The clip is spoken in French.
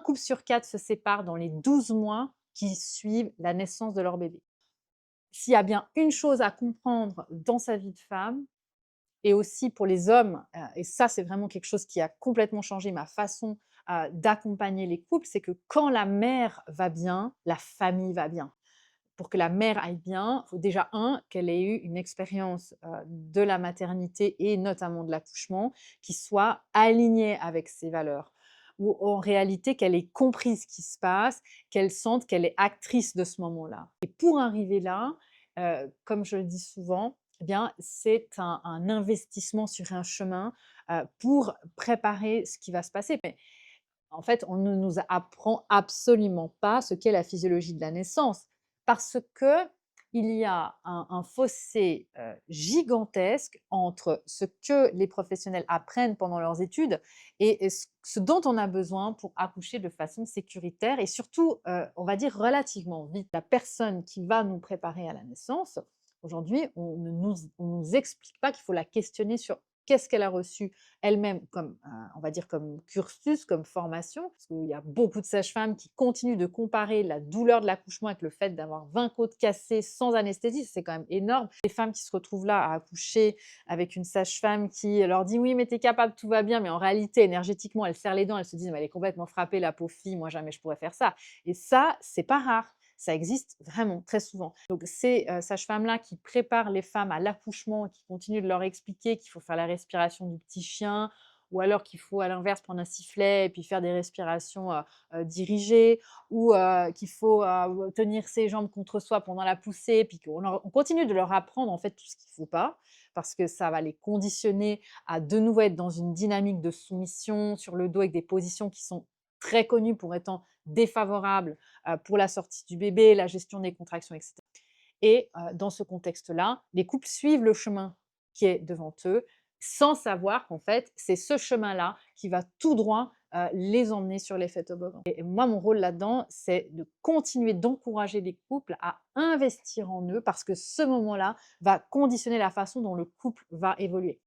couple sur 4 se sépare dans les 12 mois qui suivent la naissance de leur bébé. S'il y a bien une chose à comprendre dans sa vie de femme, et aussi pour les hommes, et ça c'est vraiment quelque chose qui a complètement changé ma façon, d'accompagner les couples, c'est que quand la mère va bien, la famille va bien. Pour que la mère aille bien, il faut déjà qu'elle ait eu une expérience, de la maternité et notamment de l'accouchement qui soit alignée avec ses valeurs. Ou en réalité qu'elle ait compris ce qui se passe, qu'elle sente qu'elle est actrice de ce moment-là. Et pour arriver là, comme je le dis souvent, eh bien, c'est un investissement sur un chemin, pour préparer ce qui va se passer. Mais en fait, on ne nous apprend absolument pas ce qu'est la physiologie de la naissance parce qu'il y a un fossé, gigantesque entre ce que les professionnels apprennent pendant leurs études et ce dont on a besoin pour accoucher de façon sécuritaire et surtout, on va dire relativement vite. La personne qui va nous préparer à la naissance, aujourd'hui, on nous explique pas qu'il faut la questionner sur qu'est-ce qu'elle a reçu elle-même comme, on va dire comme cursus, comme formation, parce qu'il y a beaucoup de sages-femmes qui continuent de comparer la douleur de l'accouchement avec le fait d'avoir 20 côtes cassées sans anesthésie, c'est quand même énorme. Les femmes qui se retrouvent là à accoucher avec une sage-femme qui leur dit: «Oui, mais tu es capable, tout va bien», mais en réalité, énergétiquement, elles serrent les dents, elles se disent: «Mais elle est complètement frappée, la pauvre fille, moi jamais je pourrais faire ça» et ça, c'est pas rare. Ça existe vraiment très souvent. Donc ces, sages-femmes-là qui préparent les femmes à l'accouchement, qui continuent de leur expliquer qu'il faut faire la respiration du petit chien ou alors qu'il faut à l'inverse prendre un sifflet et puis faire des respirations, dirigées ou qu'il faut, tenir ses jambes contre soi pendant la poussée, puis on continue de leur apprendre en fait tout ce qu'il ne faut pas, parce que ça va les conditionner à de nouveau être dans une dynamique de soumission sur le dos avec des positions qui sont très connues pour étant défavorables, pour la sortie du bébé, la gestion des contractions et cetera et dans ce contexte-là, les couples suivent le chemin qui est devant eux, sans savoir qu'en fait, c'est ce chemin-là qui va tout droit, les emmener sur l'effet toboggan. Et moi, mon rôle là-dedans, c'est de continuer d'encourager les couples à investir en eux parce que ce moment-là va conditionner la façon dont le couple va évoluer.